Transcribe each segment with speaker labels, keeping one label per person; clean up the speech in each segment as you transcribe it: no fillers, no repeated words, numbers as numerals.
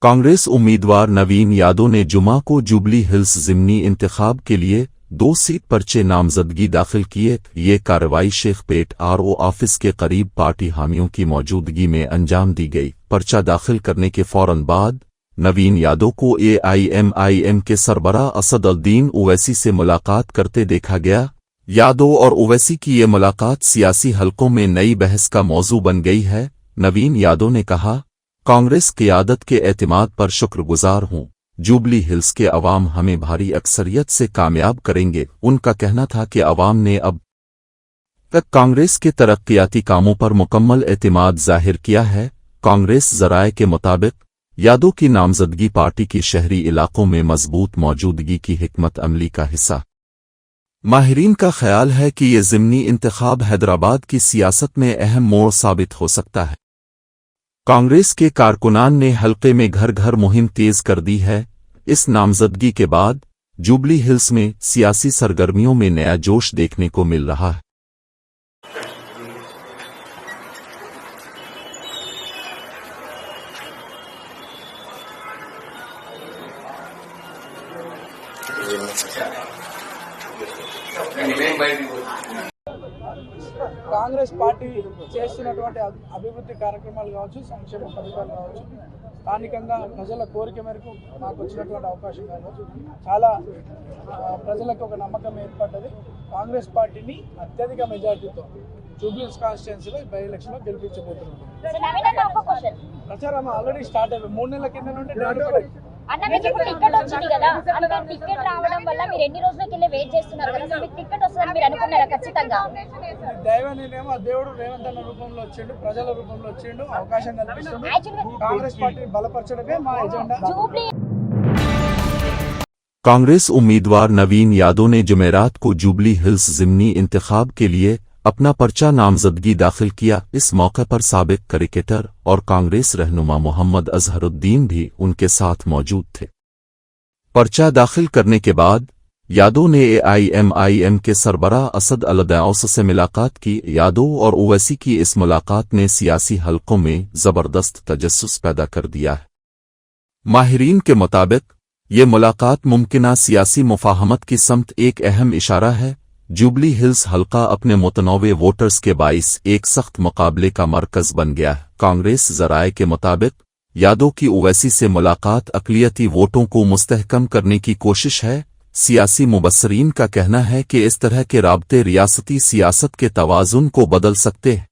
Speaker 1: कांग्रेस उम्मीदवार नवीन यादव ने जुमा को जुबली हिल्स ज़िमनी इंतखाब के लिए 2 सीट पर्चे नामजदगी दाखिल किए। ये कार्रवाई शेखपेट आरओ ऑफिस के करीब पार्टी हामियों की मौजूदगी में अंजाम दी गई। पर्चा दाखिल करने के फौरन बाद नवीन यादव को AIMIM के सरबराह असदुद्दीन ओवैसी से मुलाकात करते देखा गया। यादव और ओवैसी की ये मुलाकात सियासी हलकों में नई बहस का मौजू बन गई है। नवीन यादव ने कहा, कांग्रेस क़ियादत के एतमाद पर शुक्रगुजार हूं। जुबली हिल्स के अवाम हमें भारी अक्सरियत से कामयाब करेंगे। उनका कहना था कि अवाम ने अब तक कांग्रेस के तरक्याती कामों पर मुकम्मल एतमाद जाहिर किया है। कांग्रेस ज़राए के मुताबिक यादव की नामजदगी पार्टी की शहरी इलाकों में मजबूत मौजूदगी की हिकमत अमली का हिस्सा। माहिरीन का ख्याल है कि ये ज़िमनी इंतखाब हैदराबाद की सियासत में अहम मोड़ साबित हो सकता है। कांग्रेस के कारकुनान ने हल्के में घर घर मुहिम तेज कर दी है। इस नामजदगी के बाद जुबली हिल्स में सियासी सरगर्मियों में नया जोश देखने को मिल रहा है।
Speaker 2: కాంగ్రెస్ పార్టీ చేస్తున్నటువంటి అభివృద్ధి కార్యక్రమాలు కావచ్చు, సంక్షేమ పథకాలు కావచ్చు, స్థానికంగా ప్రజల కోరిక మేరకు మాకు వచ్చినటువంటి అవకాశం కావచ్చు, చాలా ప్రజలకు ఒక నమ్మకం ఏర్పడ్డది. కాంగ్రెస్ పార్టీని అత్యధిక మెజార్టీతో జూబ్లీహిల్స్ కాన్స్టిట్యుయెన్సీలో బై ఎలక్షన్లో గెలిపించబోతున్నాం. ప్రచారం ఆల్రెడీ స్టార్ట్ అయిపోయింది. 3 నెలల కింద నుండి
Speaker 3: అన్న మీకు ఇప్పుడు టికెట్ వచ్చింది కదా, అంటే టికెట్ రావడం వల్ల మీరు ఎన్ని రోజులకి వెయిట్ చేస్తున్నారు కదా, మీకు టికెట్ వస్తుందని మీరు అనుకున్నారా? ఖచ్చితంగా
Speaker 2: దైవనేమో దేవుడు రేవంత్ అన్న రూపంలో వచ్చిండు, ప్రజల రూపంలో వచ్చిండు, అవకాశం కల్పిస్తుంది. కాంగ్రెస్ పార్టీని బలపరచడమే మా ఎజెండా.
Speaker 1: कांग्रेस उम्मीदवार नवीन यादव ने जुमेरात को जुबली हिल्स ज़िमनी इंतखाब के लिए अपना पर्चा नामजदगी दाखिल किया। इस मौके पर साबिक क्रिकेटर और कांग्रेस रहनुमा मोहम्मद अजहरुद्दीन भी उनके साथ मौजूद थे। पर्चा दाखिल करने के बाद यादव ने AIMIM के सरबराह असद अलदौस से मुलाकात की। यादव और ओवैसी की इस मुलाकात ने सियासी हलकों में जबरदस्त तजस्सुस पैदा कर दिया है। माहिरीन के मुताबिक ये मुलाकात मुमकिना सियासी मुफाहमत की समत एक अहम इशारा है। जुबली हिल्स हल्का अपने मुतनव्वे वोटर्स के बाइस एक सख्त मुकाबले का मरकज बन गया है। कांग्रेस ज़राए के मुताबिक यादव की ओवैसी से मुलाकात अक़लियती वोटों को मुस्तहकम करने की कोशिश है। सियासी मुबस्सरीन का कहना है कि इस तरह के राब्ते रियासती सियासत के तवाज़ुन को बदल सकते हैं।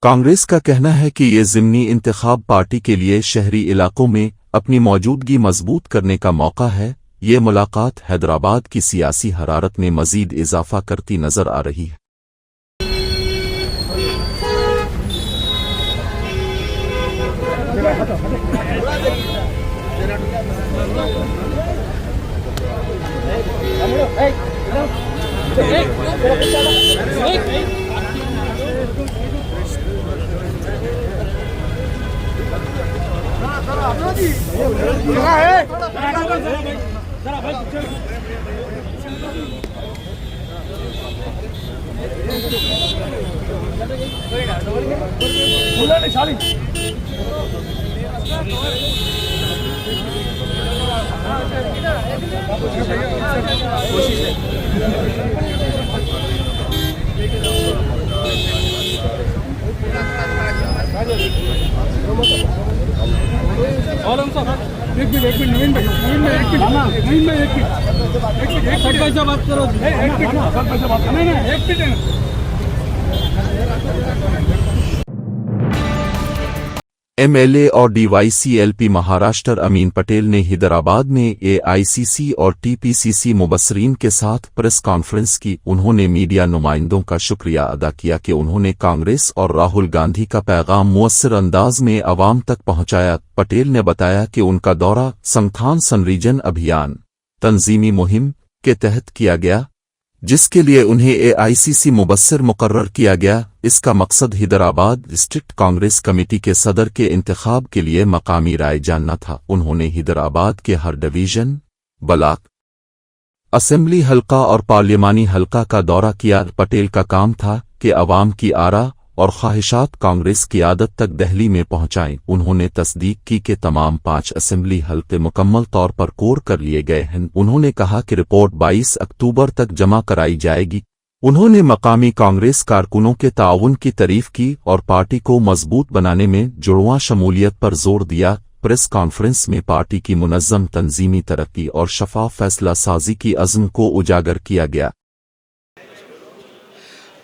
Speaker 1: कांग्रेस का कहना है कि ये ज़िमनी इंतखाब पार्टी के लिए शहरी इलाकों में अपनी मौजूदगी मजबूत करने का मौका है। ये मुलाकात हैदराबाद की सियासी हरारत में मजीद इजाफा करती नजर आ रही है।
Speaker 2: नवीन भाई एक पैसा बात करो,
Speaker 1: MLA और DYCLP महाराष्ट्र अमीन पटेल ने हैदराबाद में AICC और TPCC मुबस्सरीन के साथ प्रेस कॉन्फ्रेंस की। उन्होंने मीडिया नुमाइंदों का शुक्रिया अदा किया कि उन्होंने कांग्रेस और राहुल गांधी का पैगाम मुअस्सर अंदाज में अवाम तक पहुंचाया। पटेल ने बताया कि उनका दौरा संगठान संरीजन अभियान तंजीमी मुहिम के तहत किया गया, जिसके लिए उन्हें AICC मुबस्सिर मुकर्रर किया गया। इसका मकसद हैदराबाद डिस्ट्रिक्ट कांग्रेस कमेटी के सदर के इंतखाब के लिए मकामी राय जानना था। उन्होंने हैदराबाद के हर डिवीजन, ब्लॉक, असेंबली हल्का और पार्लियामानी हल्का का दौरा किया। पटेल का काम था कि अवाम की आरा और ख्वाहिशात कांग्रेस की आदत तक दिल्ली में पहुंचाएं। उन्होंने तस्दीक की कि तमाम 5 असेंबली हल्के मुकम्मल तौर पर कोर कर लिए गए हैं। उन्होंने कहा कि रिपोर्ट 22 अक्टूबर तक जमा कराई जाएगी। उन्होंने मकामी कांग्रेस कारकुनों के ताउन की तारीफ की और पार्टी को मजबूत बनाने में जुड़वां शमूलियत पर जोर दिया। प्रेस कॉन्फ्रेंस में पार्टी की मुनज़्ज़म तंजीमी तरक्की और शफाफ फैसला साजी की अज़्म को उजागर किया गया।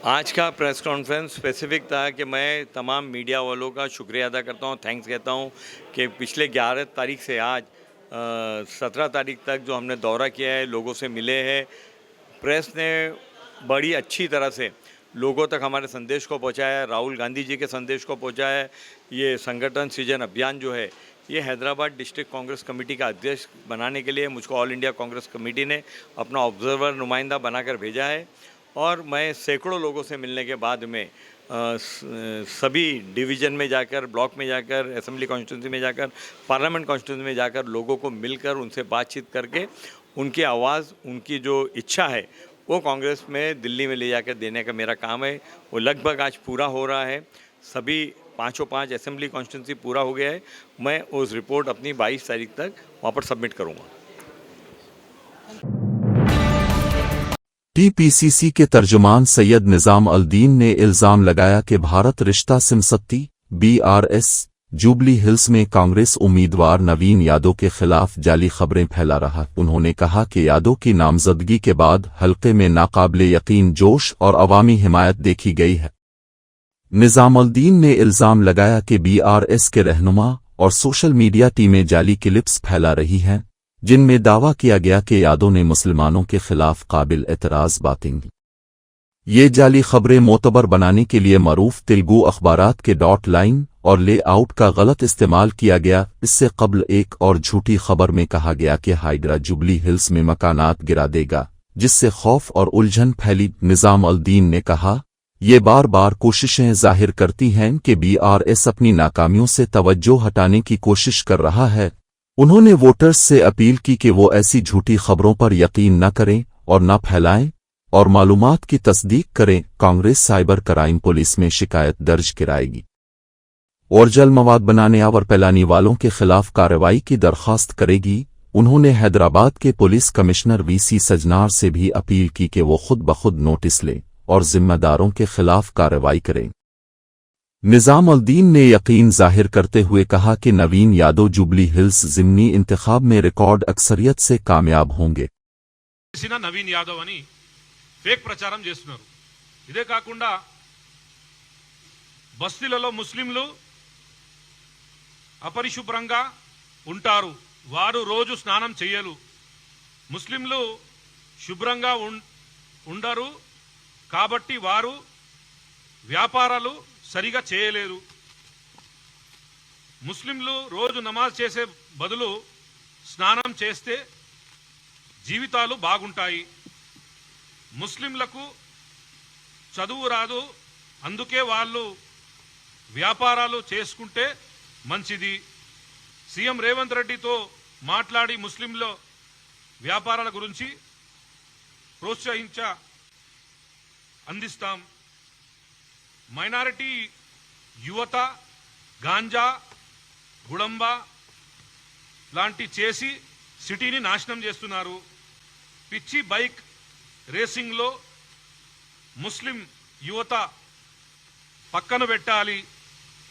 Speaker 4: आज का प्रेस कॉन्फ्रेंस स्पेसिफिक था कि मैं तमाम मीडिया वालों का शुक्रिया अदा करता हूँ, थैंक्स कहता हूँ कि पिछले 11 तारीख से आज 17 तारीख तक जो हमने दौरा किया है, लोगों से मिले हैं, प्रेस ने बड़ी अच्छी तरह से लोगों तक हमारे संदेश को पहुँचाया है, राहुल गांधी जी के संदेश को पहुँचाया है। ये संगठन सृजन अभियान जो है, ये हैदराबाद डिस्ट्रिक्ट कांग्रेस कमेटी का अध्यक्ष बनाने के लिए मुझको ऑल इंडिया कांग्रेस कमेटी ने अपना ऑब्जर्वर नुमाइंदा बनाकर भेजा है। और मैं सैकड़ों लोगों से मिलने के बाद में सभी डिवीज़न में जाकर, ब्लॉक में जाकर, असेंबली कॉन्स्टिट्यूंसी में जाकर, पार्लियामेंट कॉन्स्टिट्यूंसी में जाकर लोगों को मिलकर उनसे बातचीत करके उनकी आवाज़, उनकी जो इच्छा है वो कांग्रेस में दिल्ली में ले जाकर देने का मेरा काम है। वो लगभग आज पूरा हो रहा है। सभी 5 असेंबली कॉन्स्टिट्यूंसी पूरा हो गया है। मैं उस रिपोर्ट अपनी 22 तारीख तक वहाँ पर सबमिट करूँगा।
Speaker 1: टीपीसीसी के तर्जुमान सैयद निज़ाम अल-दीन ने इल्ज़ाम लगाया कि भारत रिश्ता सिमसत्ती BRS जुबली हिल्स में कांग्रेस उम्मीदवार नवीन यादव के खिलाफ जाली खबरें फैला रहा। उन्होंने कहा कि यादव की नामजदगी के बाद हल्के में नाकाबिले यकीन जोश और अवामी हिमायत देखी गई है। निज़ाम अल-दीन ने इल्ज़ाम लगाया कि BRS के रहनुमा और सोशल मीडिया टीमें जाली क्लिप्स फैला रही हैं, जिनमें दावा किया गया कि यादव ने मुसलमानों के खिलाफ काबिल एतराज़ बातें की। ये जाली खबरें मोतबर बनाने के लिए मरूफ तेलुगु अखबारात के डॉट लाइन और लेआउट का गलत इस्तेमाल किया गया। इससे कबल एक और झूठी खबर में कहा गया कि हाइड्रा जुबली हिल्स में मकानात गिरा देगा, जिससे खौफ और उलझन फैली। निज़ाम अल-दीन ने कहा, ये बार बार कोशिशें जाहिर करती हैं कि BRS अपनी नाकामियों से तवज्जो हटाने की कोशिश कर रहा है। उन्होंने वोटर्स से अपील की कि वो ऐसी झूठी खबरों पर यकीन न करें और न फैलाएं और मालूमात की तस्दीक करें। कांग्रेस साइबर क्राइम पुलिस में शिकायत दर्ज कराएगी और जल मवाद बनाने और फैलाने वालों के खिलाफ कार्रवाई की दरख्वास्त करेगी। उन्होंने हैदराबाद के पुलिस कमिश्नर VC सजनार से भी अपील की कि वो खुद ब खुद नोटिस लें और जिम्मेदारों के खिलाफ कार्रवाई करें। निज़ाम अल-दीन ने यकीन जाहिर करते हुए कहा कि नवीन यादव जुबली हिल्स ज़िमनी इंतखाब में रिकॉर्ड अक्सरियत से कामयाब होंगे।
Speaker 5: నవీన్ యాదవ్ అని ఫేక్ ప్రచారం చేస్తున్నారు. ఇదే కాకుండా బస్తీలలో ముస్లింలు అపరిశుభ్రంగా ఉంటారు, వారు రోజు స్నానం చేయరు. ముస్లింలు శుభ్రంగా ఉండరు కాబట్టి వారు వ్యాపారాలు సరిగా చేయలేరు. ముస్లింలు రోజు నమాజ్ చేసే బదులు స్నానం చేస్తే జీవితాలు బాగుంటాయి. ముస్లింలకు చదువు రాదు, అందుకే వాళ్ళు వ్యాపారాలు చేసుకుంటే మంచిది. సీఎం రేవంత్ రెడ్డితో మాట్లాడి ముస్లింల వ్యాపారాల గురించి అందిస్తాం. మైనారిటీ యువత గాంజా, గుడంబ లాంటి చేసి సిటీని నాశనం చేస్తున్నారు. పిచ్చి బైక్ రేసింగ్లో ముస్లిం యువత పక్కన పెట్టాలి,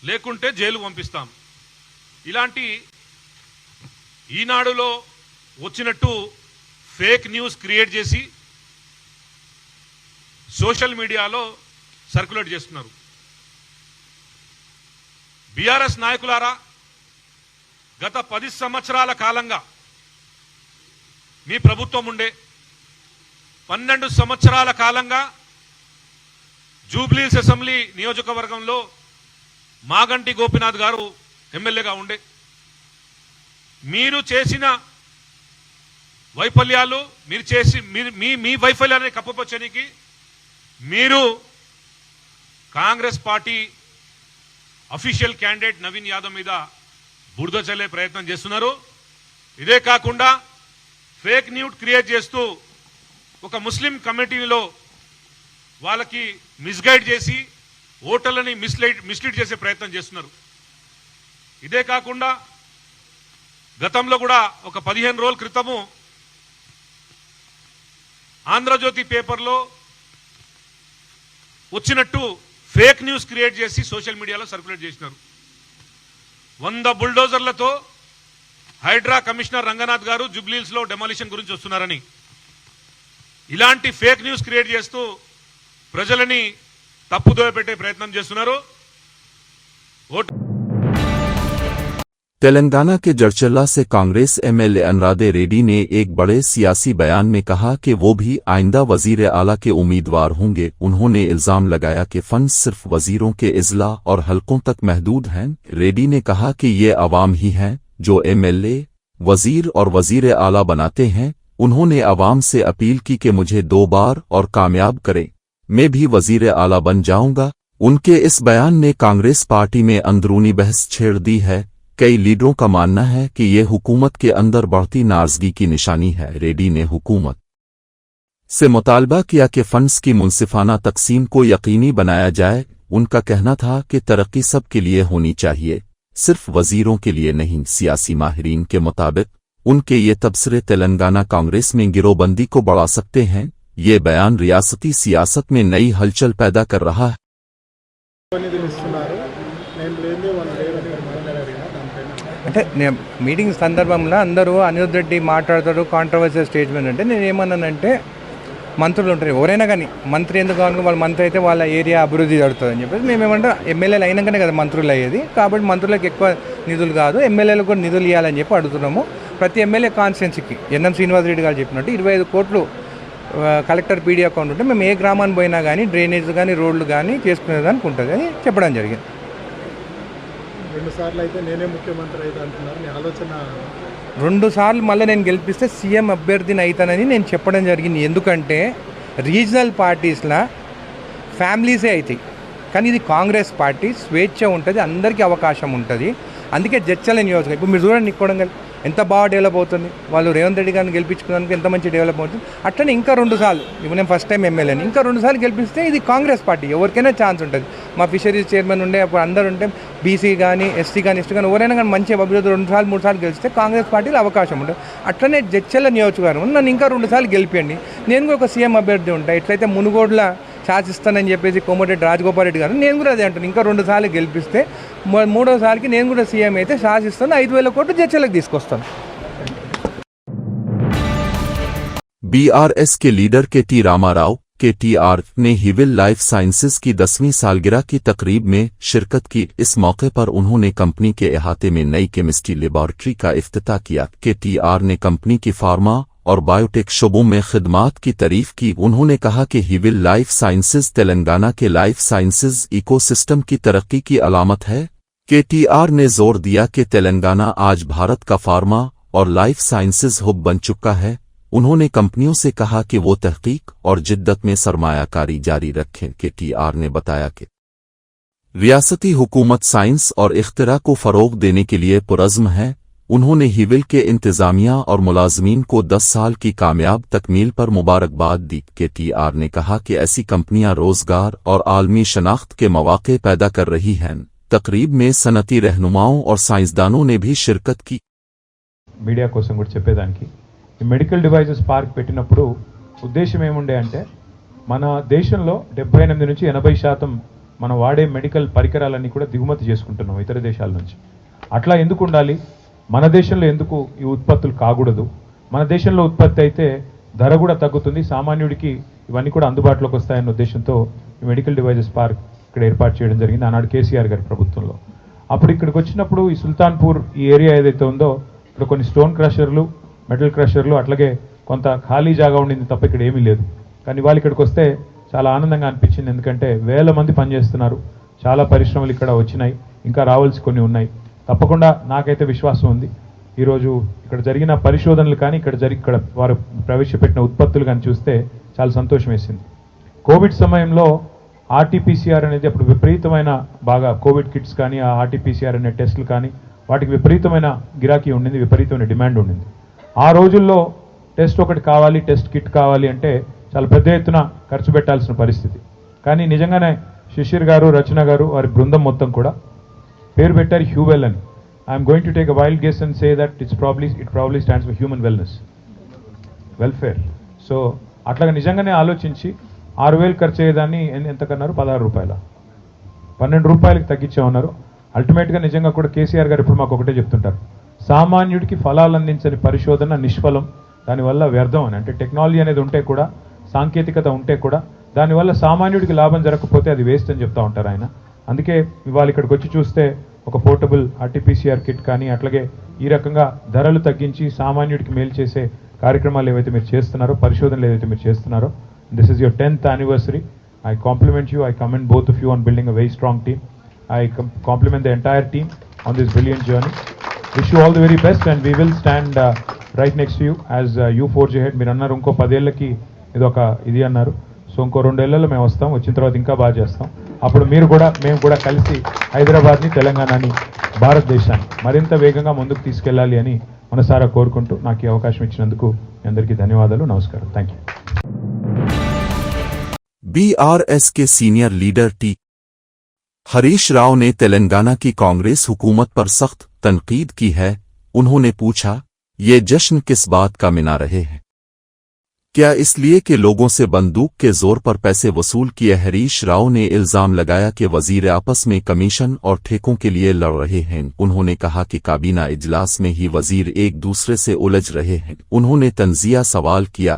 Speaker 5: లేకుంటే జైలు పంపిస్తాం. ఇలాంటి ఈనాడులో వచ్చినట్టు ఫేక్ న్యూస్ క్రియేట్ చేసి సోషల్ మీడియాలో సర్క్యులేట్ చేస్తున్నారు. బీఆర్ఎస్ నాయకులారా, గత 10 సంవత్సరాల కాలంగా మీ ప్రభుత్వం ఉండే 12 సంవత్సరాల కాలంగా జూబ్లీహిల్స్ అసెంబ్లీ నియోజకవర్గంలో మాగంటి గోపీనాథ్ గారు ఎమ్మెల్యేగా ఉండే. మీరు చేసిన వైఫల్యాలు, మీ వైఫల్యాన్ని కప్పుపచ్చడానికి మీరు Congress party official candidate Naveen Yadav మీద బురద చల్లే ప్రయత్నం చేస్తున్నారు. ఇదే కాకుండా ఫేక్ న్యూస్ క్రియేట్ చేస్తూ ఒక ముస్లిం కమిటీలో వాళ్ళకి మిస్గైడ్ చేసి ఓటర్లని మిస్లీడ్ చేసే ప్రయత్నం చేస్తున్నారు. ఇదే కాకుండా గతంలో కూడా ఒక 15 రోజుల క్రితము ఆంధ్రజ్యోతి పేపర్లో వచ్చినట్టు ఫేక్ న్యూస్ క్రియేట్ చేసి సోషల్ మీడియాలో సర్క్యులేట్ చేసినారు. 100 బుల్డోజర్లతో హైడ్రా కమిషనర్ రంగనాథ్ గారు జూబ్లీహిల్స్ లో డెమాలిషన్ గురించి వస్తున్నారని ఇలాంటి ఫేక్ న్యూస్ క్రియేట్ చేస్తూ ప్రజలని తప్పుదోవ పెట్టే ప్రయత్నం చేస్తున్నారు.
Speaker 1: तेलंगाना के जड़चल्ला से कांग्रेस एमएलए अनरादे रेड्डी ने एक बड़े सियासी बयान में कहा कि वो भी आइंदा वजीर आला के उम्मीदवार होंगे. उन्होंने इल्जाम लगाया कि फंड सिर्फ वजीरों के इजला और हलकों तक महदूद हैं. रेड्डी ने कहा कि ये अवाम ही हैं जो एमएलए, वजीर और वजीर आला बनाते हैं. उन्होंने अवाम से अपील की कि मुझे 2 बार और कामयाब करें, मैं भी वजीर आला बन जाऊंगा. उनके इस बयान ने कांग्रेस पार्टी में अंदरूनी बहस छेड़ दी है. कई लीडरों का मानना है कि ये हुकूमत के अंदर बढ़ती नाराजगी की निशानी है. रेड्डी ने हुकूमत से मुतालबा किया कि फंड्स की मुनसिफाना तकसीम को यकीनी बनाया जाए. उनका कहना था कि तरक्की सब के लिए होनी चाहिए, सिर्फ वजीरों के लिए नहीं. सियासी माहिरीन के मुताबिक उनके ये तबसरे तेलंगाना कांग्रेस में गिरोहबंदी को बढ़ा सकते हैं. ये बयान रियासती सियासत में नई हलचल पैदा कर रहा है.
Speaker 6: అంటే మీటింగ్ సందర్భంలో అందరూ అనిరుద్ రెడ్డి మాట్లాడతాడు కాంట్రవర్షియల్ స్టేట్మెంట్ అంటే నేను ఏమన్నానంటే మంత్రులు ఉంటారు ఎవరైనా కానీ మంత్రి ఎందుకు కావాలి వాళ్ళ మంత్రి అయితే వాళ్ళ ఏరియా అభివృద్ధి జరుగుతుంది అని చెప్పేసి మేమేమంటే ఎమ్మెల్యేలు అయినాకనే కదా మంత్రులు అయ్యేది కాబట్టి మంత్రులకు ఎక్కువ నిధులు కాదు ఎమ్మెల్యేలకు కూడా నిధులు ఇవ్వాలని చెప్పి అడుగుతున్నాము. ప్రతి ఎమ్మెల్యే కాన్స్టిట్యున్సీకి ఎన్ఎం శ్రీనివాసరెడ్డి గారు చెప్పినట్టు 25 కోట్లు కలెక్టర్ పీడీ అకౌంట్ ఉంటే మేము ఏ గ్రామాన్ని పోయినా కానీ డ్రైనేజ్ కానీ రోడ్లు కానీ చేసుకునేదానికి ఉంటుంది అని చెప్పడం జరిగింది.
Speaker 7: 2 సార్లు అయితే నేనే ముఖ్యమంత్రి అయితే అంటున్నారు. మీ ఆలోచన
Speaker 6: 2 సార్లు మళ్ళీ నేను గెలిపిస్తే సీఎం అభ్యర్థిని అవుతానని నేను చెప్పడం జరిగింది. ఎందుకంటే రీజనల్ పార్టీస్లో ఫ్యామిలీసే అవుతాయి కానీ ఇది కాంగ్రెస్ పార్టీ స్వేచ్ఛ ఉంటుంది, అందరికీ అవకాశం ఉంటుంది. అందుకే జడ్చల నియోజకవర్గం ఇప్పుడు మీరు చూడండి కొడంగల్ ఎంత బాగా డెవలప్ అవుతుంది. వాళ్ళు రేవంత్ రెడ్డి గారిని గెలిపించుకోవడానికి ఎంత మంచి డెవలప్ అవుతుంది. అట్లనే ఇంకా 2 సార్లు ఇప్పుడు నేను ఫస్ట్ టైం ఎమ్మెల్యేని ఇంకా 2 సార్లు గెలిపిస్తే ఇది కాంగ్రెస్ పార్టీ ఎవరికైనా ఛాన్స్ ఉంటుంది. మా ఫిషరీస్ చైర్మన్ ఉండే అప్పుడు అందరూ ఉంటే బీసీ కానీ ఎస్సీ కానీ ఎస్టీ కానీ ఎవరైనా కానీ మంచి అభివృద్ధి 2 సార్లు 3 సార్లు గెలిస్తే కాంగ్రెస్ పార్టీలో అవకాశం ఉంటుంది. అట్లనే జడ్చల నియోజకవర్గం నన్ను ఇంకా 2 సార్లు గెలిపియండి, నేను కూడా ఒక సీఎం అభ్యర్థి ఉంటాను. ఎట్లయితే మునుగోడ్ల శాసిస్తానని చెప్పేసి కోమటిరెడ్డి రాజగోపాల్ రెడ్డి గారు నేను కూడా అదే అంటాను. ఇంకా 2 సార్లు గెలిపిస్తే 3వ సార్కి నేను కూడా సీఎం అయితే శాసిస్తాను, 5,000 కోట్లు జడ్చలకు తీసుకొస్తాను.
Speaker 1: बीआरएस के लीडर के.टी. रामाराव KTR ने हिविल लाइफ साइंसेज की 10वीं सालगिरह की तकरीब में शिरकत की. इस मौके पर उन्होंने कंपनी के अहाते में नई केमिस्ट्री लेबॉरेटरी का इफ्तिताह किया. KTR ने कंपनी की फार्मा और बायोटेक शोबों में खिदमात की तारीफ की. उन्होंने कहा कि हिविल लाइफ साइंसेज तेलंगाना के लाइफ साइंसेज इकोसिस्टम की तरक्की की अलामत है. KTR ने जोर दिया कि तेलंगाना आज भारत का फार्मा और लाइफ साइंसेज हब बन चुका है. उन्होंने कंपनियों से कहा कि वो तहकीक और जिद्दत में सरमायाकारी जारी रखें. KTR ने बताया कि रियासती हुकूमत साइंस और इख्तिरा को फ़रोग़ देने के लिए पुरज़्म है. उन्होंने हिविल के इंतज़ामिया और मुलाज़मीन को 10 साल की कामयाब तकमील पर मुबारकबाद दी. KTR ने कहा कि ऐसी कंपनियां रोज़गार और आलमी शनाख्त के मौक़े पैदा कर रही हैं. तकरीब में सनती रहनुमाओं और साइंसदानों ने भी शिरकत की.
Speaker 8: मीडिया కోసం కూడా చెప్పేదానికి ఈ మెడికల్ డివైసెస్ పార్క్ పెట్టినప్పుడు ఉద్దేశం ఏముండే అంటే మన దేశంలో 78 నుంచి 80% మనం వాడే మెడికల్ పరికరాలన్నీ కూడా దిగుమతి చేసుకుంటున్నాం ఇతర దేశాల నుంచి. అట్లా ఎందుకు ఉండాలి, మన దేశంలో ఎందుకు ఈ ఉత్పత్తులు కాకూడదు, మన దేశంలో ఉత్పత్తి అయితే ధర కూడా తగ్గుతుంది, సామాన్యుడికి ఇవన్నీ కూడా అందుబాటులోకి వస్తాయన్న ఉద్దేశంతో ఈ మెడికల్ డివైసెస్ పార్క్ ఇక్కడ ఏర్పాటు చేయడం జరిగింది ఆనాడు కేసీఆర్ గారి ప్రభుత్వంలో. అప్పుడు ఇక్కడికి వచ్చినప్పుడు ఈ సుల్తాన్పూర్ ఈ ఏరియా ఏదైతే ఉందో ఇక్కడ కొన్ని స్టోన్ క్రషర్లు, మెటల్ క్రషర్లు, అట్లాగే కొంత ఖాళీ జాగా ఉండింది తప్ప ఇక్కడ ఏమీ లేదు. కానీ వాళ్ళు ఇక్కడికి వస్తే చాలా ఆనందంగా అనిపించింది. ఎందుకంటే వేల మంది పనిచేస్తున్నారు, చాలా పరిశ్రమలు ఇక్కడ వచ్చినాయి, ఇంకా రావాల్సి కొన్ని ఉన్నాయి. తప్పకుండా నాకైతే విశ్వాసం ఉంది ఈరోజు ఇక్కడ జరిగిన పరిశోధనలు కానీ ఇక్కడ వారు ప్రవేశపెట్టిన ఉత్పత్తులు కానీ చూస్తే చాలా సంతోషం వేసింది. కోవిడ్ సమయంలో RT-PCR అనేది అప్పుడు విపరీతమైన బాగా కోవిడ్ కిట్స్ కానీ ఆ RT-PCR అనే టెస్టులు కానీ వాటికి విపరీతమైన గిరాకీ ఉండింది, విపరీతమైన డిమాండ్ ఉండింది. ఆ రోజుల్లో టెస్ట్ ఒకటి కావాలి, టెస్ట్ కిట్ కావాలి అంటే చాలా పెద్ద ఎత్తున ఖర్చు పెట్టాల్సిన పరిస్థితి. కానీ నిజంగానే శిశిర్ గారు, రచన గారు వారి బృందం మొత్తం కూడా పేరు పెట్టారు హ్యూవెల్ అని. I'm going to take a wild guess and say that it probably stands for human welfare. So అట్లాగా నిజంగానే ఆలోచించి 6,000 ఖర్చు అయ్యేదాన్ని ఎంత కన్నారు? 16 రూపాయల 12 రూపాయలకి తగ్గించామన్నారు. అల్టిమేట్గా నిజంగా కూడా కేసీఆర్ గారు ఇప్పుడు మాకు ఒకటే చెప్తుంటారు, సామాన్యుడికి ఫలాలు అందించని పరిశోధన నిష్ఫలం, దానివల్ల వ్యర్థం అని. అంటే టెక్నాలజీ అనేది ఉంటే కూడా, సాంకేతికత ఉంటే కూడా దానివల్ల సామాన్యుడికి లాభం జరగకపోతే అది వేస్ట్ అని చెప్తా ఉంటారు ఆయన. అందుకే ఇవాళ ఇక్కడికి వచ్చి చూస్తే ఒక పోర్టబుల్ RT-PCR కిట్ కానీ అట్లాగే ఈ రకంగా ధరలు తగ్గించి సామాన్యుడికి మేలు చేసే కార్యక్రమాలు ఏవైతే మీరు చేస్తున్నారో, పరిశోధనలు ఏవైతే మీరు చేస్తున్నారో, this is your 10th anniversary. I compliment you. I commend both of you on building a very strong team. I compliment the entire team on this brilliant journey. Wish you all the very best and we will stand right next to you as you forge ahead. మీరు అన్నారు ఇంకో 10 ఏళ్ళకి ఇదొక ఇది అన్నారు. So ఇంకో 2 ఏళ్లలో మేము వస్తాం, వచ్చిన తర్వాత ఇంకా బాగా చేస్తాం. అప్పుడు మేము కూడా కలిసి హైదరాబాద్ని, తెలంగాణని, భారతదేశాన్ని మరింత వేగంగా ముందుకు తీసుకెళ్ళాలి అని మనసారా కోరుకుంటూ నాకు ఈ అవకాశం ఇచ్చినందుకు మీ అందరికీ ధన్యవాదాలు. నమస్కారం. Thank you.
Speaker 1: BRS के senior leader T Harish Rao ने तेलंगाना की कांग्रेस हुकूमत पर सख्त तनकीद की है. उन्होंने पूछा, ये जश्न किस बात का मना रहे हैं? क्या इसलिए कि लोगों से बंदूक के जोर पर पैसे वसूल किए? हरीश राव ने इल्जाम लगाया कि वजीर आपस में कमीशन और ठेकों के लिए लड़ रहे हैं. उन्होंने कहा कि काबीना इजलास में ही वजीर एक दूसरे से उलझ रहे हैं. उन्होंने तंजिया सवाल किया,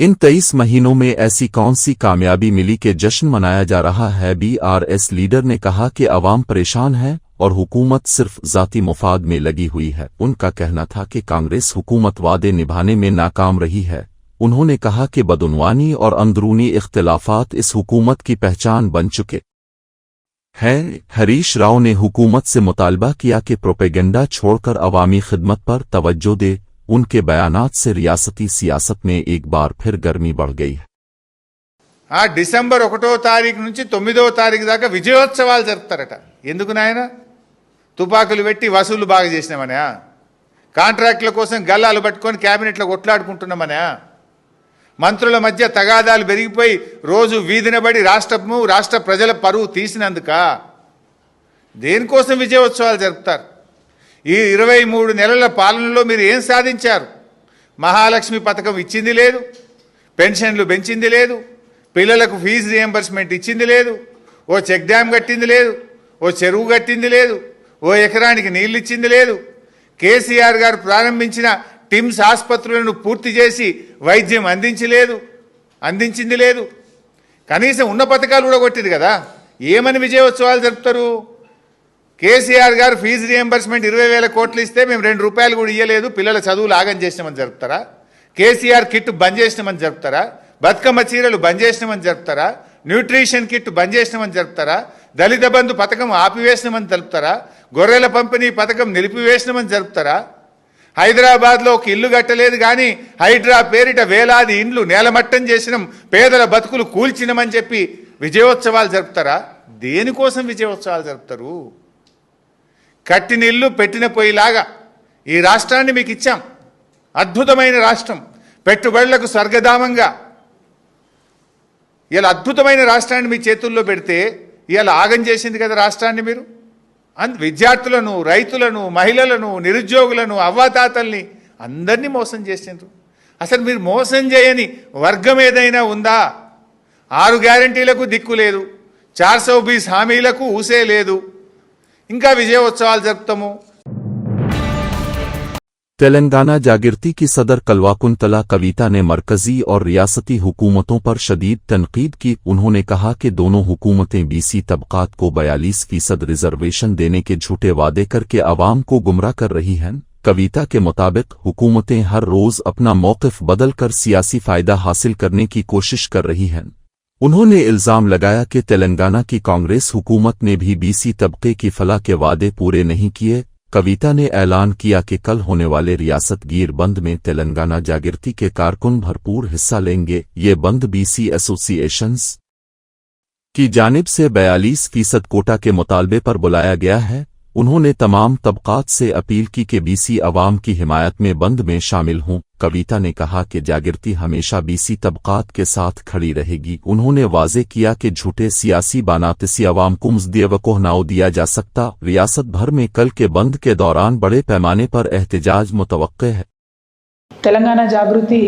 Speaker 1: इन 23 महीनों में ऐसी कौन सी कामयाबी मिली कि जश्न मनाया जा रहा है? BRS लीडर ने कहा कि अवाम परेशान है और हुकूमत सिर्फ जाती मुफाद में लगी हुई है. उनका कहना था कि कांग्रेस हुकूमत वादे निभाने में नाकाम रही है. उन्होंने कहा कि बदउनवानी और अंदरूनी इख्तिलाफात इस हुकूमत की पहचान बन चुके हैं. हरीश राव ने हुकूमत से मुतालबा किया कि प्रोपेगेंडा छोड़कर अवामी खिदमत पर तवज्जो दे. उनके बयानात से रियासती सियासत में एक बार फिर गर्मी बढ़ गई है.
Speaker 9: డిసెంబర్ 1వ తారీఖు నుంచి 9వ తారీఖు దాకా విజయోత్సవాలు జరుపుతారట. ఎందుకు నాయన? తుపాకులు పెట్టి వసూలు బాగా చేసినామనా? కాంట్రాక్టుల కోసం గల్లాలు పట్టుకొని క్యాబినెట్లో కొట్లాడుకుంటున్నామనా? మంత్రుల మధ్య తగాదాలు పెరిగిపోయి రోజు వీధినబడి రాష్ట్ర ప్రజల పరువు తీసినందుక? దేనికోసం విజయోత్సవాలు జరుపుతారు? ఈ 23 నెలల పాలనలో మీరు ఏం సాధించారు? మహాలక్ష్మి పథకం ఇచ్చింది లేదు, పెన్షన్లు పెంచింది లేదు, పిల్లలకు ఫీజు రియంబర్స్మెంట్ ఇచ్చింది లేదు, ఓ చెక్ డ్యామ్ కట్టింది లేదు, ఓ చెరువు కట్టింది లేదు, ఓ ఎకరానికి నీళ్ళు ఇచ్చింది లేదు. కేసీఆర్ గారు ప్రారంభించిన టిమ్స్ ఆసుపత్రులను పూర్తి చేసి వైద్యం అందించింది లేదు. కనీసం ఉన్న పథకాలు కూడా కొట్టింది కదా. ఏమని విజయోత్సవాలు జరుపుతారు? కేసీఆర్ గారు ఫీజు రియంబర్స్మెంట్ 20,000 కోట్లు ఇస్తే మేము 2 రూపాయలు కూడా ఇయ్యలేదు, పిల్లల చదువులు ఆగం చేసినామని జరుపుతారా? కేసీఆర్ కిట్ బంద్ చేసినామని జరుపుతారా? బతుకమ్మ చీరలు బంద్ చేసినామని జరుపుతారా? న్యూట్రిషన్ కిట్ బంద్ చేసినామని జరుపుతారా? దళిత బంధు పథకం ఆపివేసినామని జరుపుతారా? గొర్రెల పంపిణీ పథకం నిలిపివేసినామని జరుపుతారా? హైదరాబాద్లో ఒక ఇల్లు కట్టలేదు కానీ హైడ్రా పేరిట వేలాది ఇండ్లు నేలమట్టం చేసినాం, పేదల బతుకులు కూల్చినామని చెప్పి విజయోత్సవాలు జరుపుతారా? దేనికోసం విజయోత్సవాలు జరుపుతారు? కట్టిన ఇల్లు పెట్టిన పొయ్యిలాగా ఈ రాష్ట్రాన్ని మీకు ఇచ్చాం. అద్భుతమైన రాష్ట్రం, పెట్టుబడులకు స్వర్గధామంగా ఇలా అద్భుతమైన రాష్ట్రాన్ని మీ చేతుల్లో పెడితే ఇలా ఆగం చేసింది కదా రాష్ట్రాన్ని. మీరు విద్యార్థులను, రైతులను, మహిళలను, నిరుద్యోగులను, అవ్వాతాతల్ని అందరినీ మోసం చేసిండ్రు. అసలు మీరు మోసం చేయని వర్గం ఏదైనా ఉందా? 6 గ్యారంటీలకు దిక్కు లేదు, 420 హామీలకు ఊసే లేదు, ఇంకా విజయోత్సవాలు జరుపుతాము.
Speaker 1: तेलंगाना जागृति की सदर कलवाकुंतला कविता ने मरकजी और रियासती हुकूमतों पर शदीद तनकीद की. उन्होंने कहा कि दोनों हुकूमतें BC तबकात को 42% रिजर्वेशन देने के झूठे वादे करके आवाम को गुमराह कर रही हैं. कविता के मुताबिक हुकूमतें हर रोज अपना मौक़िफ़ बदलकर सियासी फ़ायदा हासिल करने की कोशिश कर रही हैं. उन्होंने इल्ज़ाम लगाया कि तेलंगाना की कांग्रेस हुकूमत ने भी BC तबके की फलाह के वादे पूरे नहीं किए. कविता ने ऐलान किया कि कल होने वाले रियासत गिर बंद में तेलंगाना जागृति के कारकुन भरपूर हिस्सा लेंगे. ये बंद BC एसोसिएशंस की जानिब से 42% कोटा के मुतालबे पर बुलाया गया है. उन्होंने तमाम तबकात से अपील की कि BC अवाम की हिमायत में बंद में शामिल हों. कविता ने कहा कि जागृति हमेशा बीसी तबकात के साथ खड़ी रहेगी। उन्होंने वाजे किया कि झूठे सियासी बानाते से अवाम को मुज़दिया कोहनाओ दिया जा सकता। रियासत भर में कल के बंद के दौरान बड़े पैमाने पर एहतजाज मुतवक्के है।
Speaker 10: తెలంగాణ జాగృతి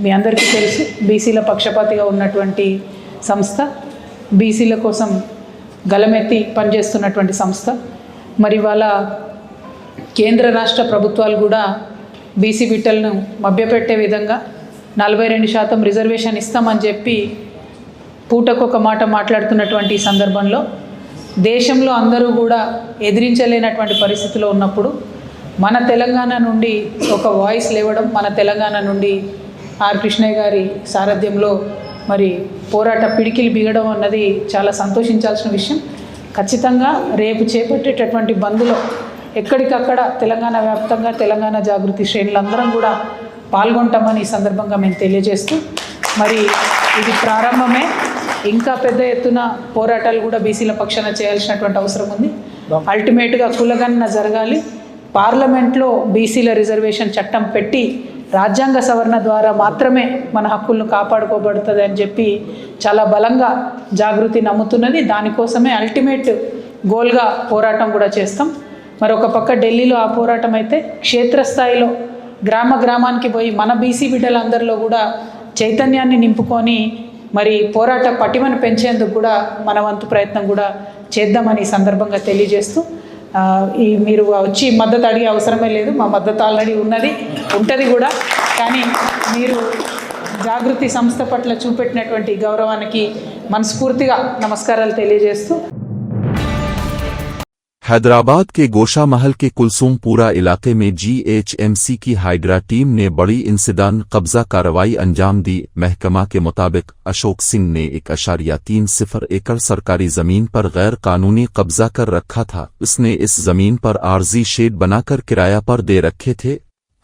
Speaker 10: మీ అందరికీ తెలుసు, బీసీల పక్షపాతిగా ఉన్నటువంటి సంస్థ, బీసీల కోసం గలమెత్తి పనిచేస్తున్నటువంటి సంస్థ. మరి వాళ్ళ కేంద్ర రాష్ట్ర ప్రభుత్వాలు కూడా బీసీ బిడ్డలను మభ్యపెట్టే విధంగా 42% రిజర్వేషన్ ఇస్తామని చెప్పి పూటకొక మాట మాట్లాడుతున్నటువంటి సందర్భంలో దేశంలో అందరూ కూడా ఎదిరించలేనటువంటి పరిస్థితిలో ఉన్నప్పుడు మన తెలంగాణ నుండి ఒక వాయిస్ లేవడం, మన తెలంగాణ నుండి ఆర్ కృష్ణయ్య గారి సారథ్యంలో మరి పోరాట పిడికిలు బిగడం అన్నది చాలా సంతోషించాల్సిన విషయం. ఖచ్చితంగా రేపు చేపట్టేటటువంటి బంద్లో ఎక్కడికక్కడ తెలంగాణ వ్యాప్తంగా తెలంగాణ జాగృతి శ్రేణులందరం కూడా పాల్గొంటామని ఈ సందర్భంగా మేము తెలియజేస్తూ, మరి ఇది ప్రారంభమే, ఇంకా పెద్ద ఎత్తున పోరాటాలు కూడా బీసీల పక్షాన చేయాల్సినటువంటి అవసరం ఉంది. అల్టిమేట్గా కులగణన జరగాలి. పార్లమెంట్లో బీసీల రిజర్వేషన్ చట్టం పెట్టి రాజ్యాంగ సవరణ ద్వారా మాత్రమే మన హక్కులను కాపాడుకోబడుతుంది అని చెప్పి చాలా బలంగా జాగృతి నమ్ముతున్నది. దానికోసమే అల్టిమేట్ గోల్గా పోరాటం కూడా చేస్తాం. మరొక పక్క ఢిల్లీలో ఆ పోరాటం అయితే, క్షేత్రస్థాయిలో గ్రామ గ్రామానికి పోయి మన బీసీ బిడ్డలందరిలో కూడా చైతన్యాన్ని నింపుకొని మరి పోరాట పటిమను పెంచేందుకు కూడా మన వంతు ప్రయత్నం కూడా చేద్దామని ఈ సందర్భంగా తెలియజేస్తూ, ఈ మీరు వచ్చి మద్దతు అడిగే అవసరమే లేదు, మా మద్దతు ఆల్రెడీ ఉన్నది, ఉంటుంది కూడా. కానీ మీరు జాగృతి సంస్థ పట్ల చూపెట్టినటువంటి గౌరవానికి మనస్ఫూర్తిగా నమస్కారాలు తెలియజేస్తూ,
Speaker 1: हैदराबाद के गोशा महल के कुलसुमपुरा इलाके में जीएचएमसी की हाइड्रा टीम ने बड़ी इंसदान कब्जा कार्रवाई अंजाम दी। महकमा के मुताबिक अशोक सिंह ने 1.30 एकड़ सरकारी जमीन पर गैर कानूनी कब्जा कर रखा था। उसने इस जमीन पर आर्जी शेड बनाकर किराया पर दे रखे थे।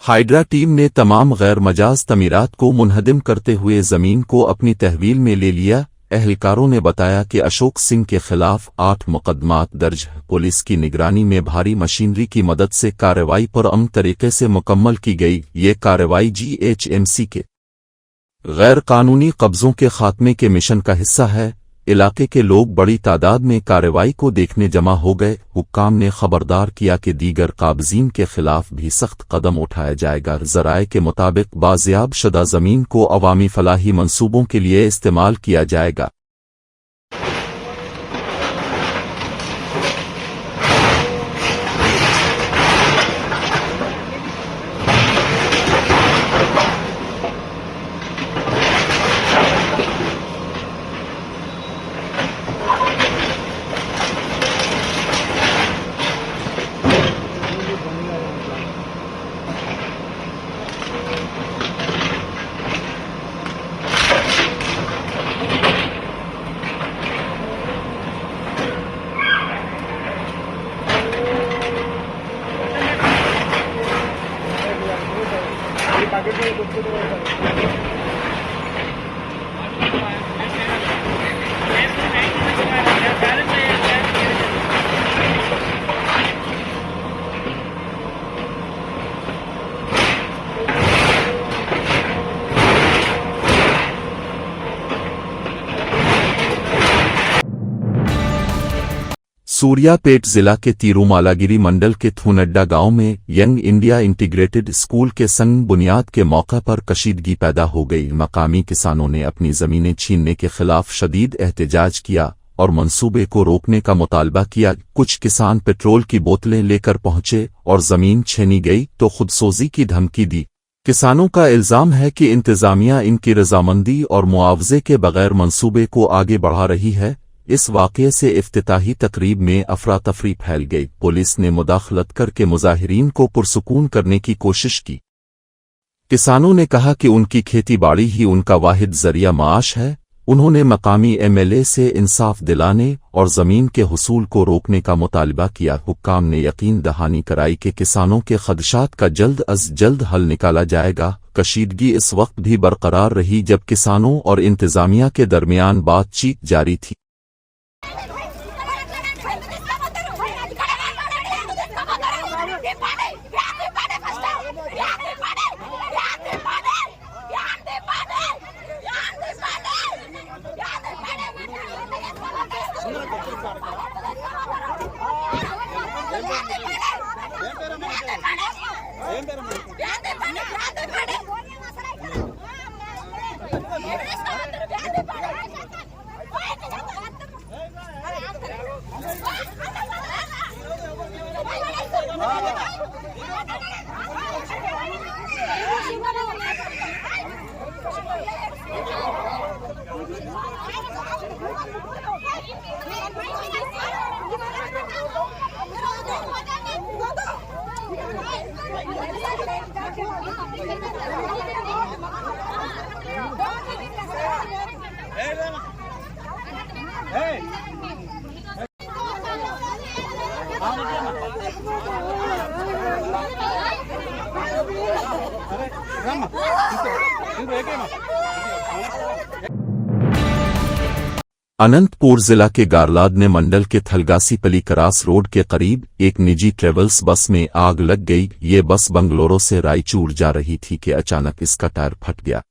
Speaker 1: हाइड्रा टीम ने तमाम गैर मजाज तमीरात को मुनहदिम करते हुए जमीन को अपनी तहवील में ले लिया। एहलकारों ने बताया कि अशोक सिंह के खिलाफ 8 मुकदमात दर्ज है। पुलिस की निगरानी में भारी मशीनरी की मदद से कार्रवाई पुरअमन तरीके से मुकम्मल की गई। ये कार्रवाई जीएचएमसी के गैर कानूनी कब्जों के खात्मे के मिशन का हिस्सा है। इलाके के लोग बड़ी तादाद में कार्रवाई को देखने जमा हो गए। हुक्काम ने खबरदार किया कि दीगर काबजीन के खिलाफ भी सख्त कदम उठाया जाएगा। ज़राए के मुताबिक बाजियाब शुदा ज़मीन को अवामी फलाही मंसूबों के लिए इस्तेमाल किया जाएगा। सूर्यापेट जिला के तिरुमालागिरी मंडल के थूनड्डा गांव में यंग इंडिया इंटीग्रेटेड स्कूल के संग बुनियाद के मौके पर कशीदगी पैदा हो गई। मकामी किसानों ने अपनी जमीनें छीनने के खिलाफ शदीद एहतजाज किया और मंसूबे को रोकने का मुतालबा किया। कुछ किसान पेट्रोल की बोतलें लेकर पहुंचे और जमीन छीनी गई तो खुदसोजी की धमकी दी। किसानों का इल्जाम है कि इंतजामिया इनकी रजामंदी और मुआवजे के बगैर मंसूबे को आगे बढ़ा रही है। इस वाक़ये से इफ्तिताही तकरीब में अफरा तफरी फैल गई। पुलिस ने मुदाखलत करके मुजाहिरीन को पुरसुकून करने की कोशिश की। किसानों ने कहा कि उनकी खेती बाड़ी ही उनका वाहिद जरिया माश है। उन्होंने मकामी एमएलए से इंसाफ दिलाने और जमीन के हुसूल को रोकने का मुतालबा किया। हुक्काम ने यकीन दहानी कराई कि किसानों के खदशात का जल्द अज जल्द हल निकाला जाएगा। कशीदगी इस वक्त भी बरकरार रही जब किसानों और इंतजामिया के दरमियान बातचीत जारी थी।
Speaker 3: Yeah.
Speaker 1: अनंतपुर जिला के गारलादने मंडल के थलगासीपली क्रास रोड के करीब एक निजी ट्रेवल्स बस में आग लग गई। ये बस बंगलोरो से रायचूर जा रही थी कि अचानक इसका टायर फट गया।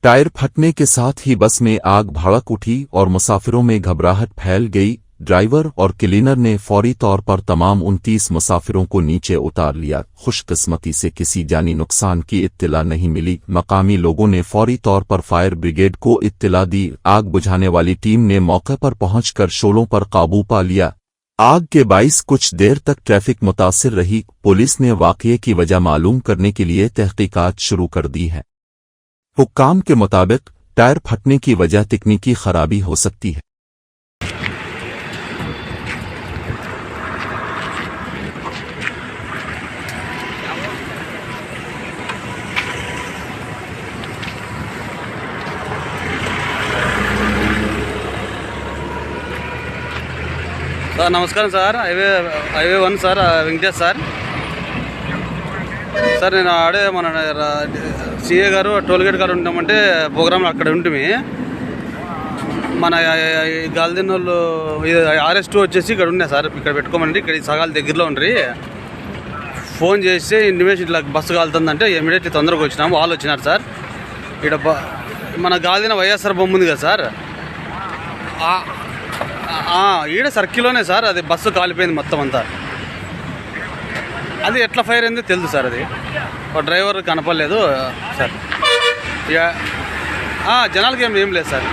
Speaker 1: टायर फटने के साथ ही बस में आग भड़क उठी और मुसाफिरों में घबराहट फैल गई। ड्राइवर और क्लीनर ने फौरी तौर पर तमाम 29 मुसाफिरों को नीचे उतार लिया। खुशकिस्मती से किसी जानी नुकसान की इत्तला नहीं मिली। मकामी लोगों ने फौरी तौर पर फायर ब्रिगेड को इत्तला दी। आग बुझाने वाली टीम ने मौके पर पहुंचकर शोलों पर काबू पा लिया। आग के बाइस कुछ देर तक ट्रैफिक मुतासिर रही। पुलिस ने वाकये की वजह मालूम करने के लिए तहकीकात शुरू कर दी है। हुक्काम के मुताबिक टायर फटने की वजह तकनीकी खराबी हो सकती है।
Speaker 11: సార్ నమస్కారం sir highway 1 sir Venkatesh sir sir నేను ఆడే మన సిఏ గారు టోల్గేట్ గారు ఉంటామంటే ప్రోగ్రాంలో అక్కడ ఉంటుంది మన గాలిదిన వాళ్ళు RS2 వచ్చేసి ఇక్కడ ఉన్నాయి సార్ ఇక్కడ పెట్టుకోమండి ఇక్కడ సగాల దగ్గరలో ఉండ్రి ఫోన్ చేసి ఇంటిమేషన్ ఇట్లా బస్సు కాలుతుందంటే ఇమీడియట్లీ తొందరగా వచ్చినాము వాళ్ళు వచ్చినారు సార్ ఇక్కడ మన గాలిదిన వైఎస్ఆర్ బొమ్మ ఉంది కదా సార్ ఈడ సర్కిల్లోనే సార్ అది బస్సు కాలిపోయింది మొత్తం అంతా అది ఎట్లా ఫైర్ అయిందో తెలుసు సార్ అది డ్రైవర్ కనపడలేదు సార్ జనాలకి ఏం లేదు సార్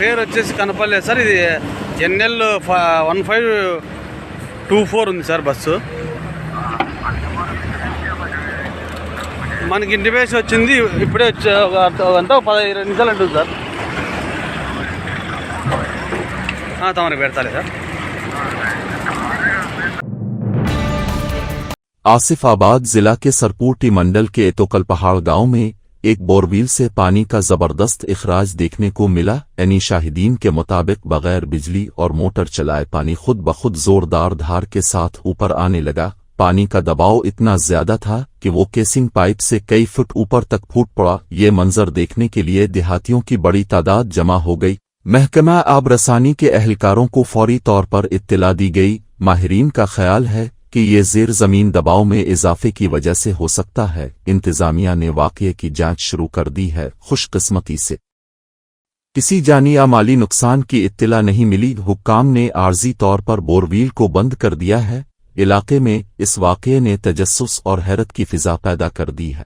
Speaker 11: పేరు వచ్చేసి కనపడలేదు సార్ ఇది NL 1524 ఉంది సార్ బస్సు మనకి ఇంటిమేషన్ వచ్చింది ఇప్పుడే అంతా 15 నిమిషాలు ఉంటుంది సార్ తమరికి పెడతాలే సార్
Speaker 1: आसिफाबाद जिला के सरपूटी मंडल के एतोकल पहाड़ गांव में एक बोरवील से पानी का जबरदस्त इखराज देखने को मिला। शाहिदीन के मुताबिक बगैर बिजली और मोटर चलाए पानी खुद ब खुद जोरदार धार के साथ ऊपर आने लगा। पानी का दबाव इतना ज्यादा था कि वो केसिंग पाइप से कई फुट ऊपर तक फूट पड़ा। ये मंजर देखने के लिए देहातियों की बड़ी तादाद जमा हो गई। महकमा आब रसानी के अहलकारों को फौरी तौर पर इत्तला दी गई। माहिरीन का ख्याल है कि ये ज़ेर ज़मीन दबाव में इजाफे की वजह से हो सकता है। इंतजामिया ने वाक़ये की जांच शुरू कर दी है। खुशकिस्मती से किसी जानी या माली नुकसान की इत्तला नहीं मिली। हुक्काम ने आर्जी तौर पर बोरवील को बंद कर दिया है। इलाके में इस वाक़ये ने तजस्सुस और हैरत की फिजा पैदा कर दी है।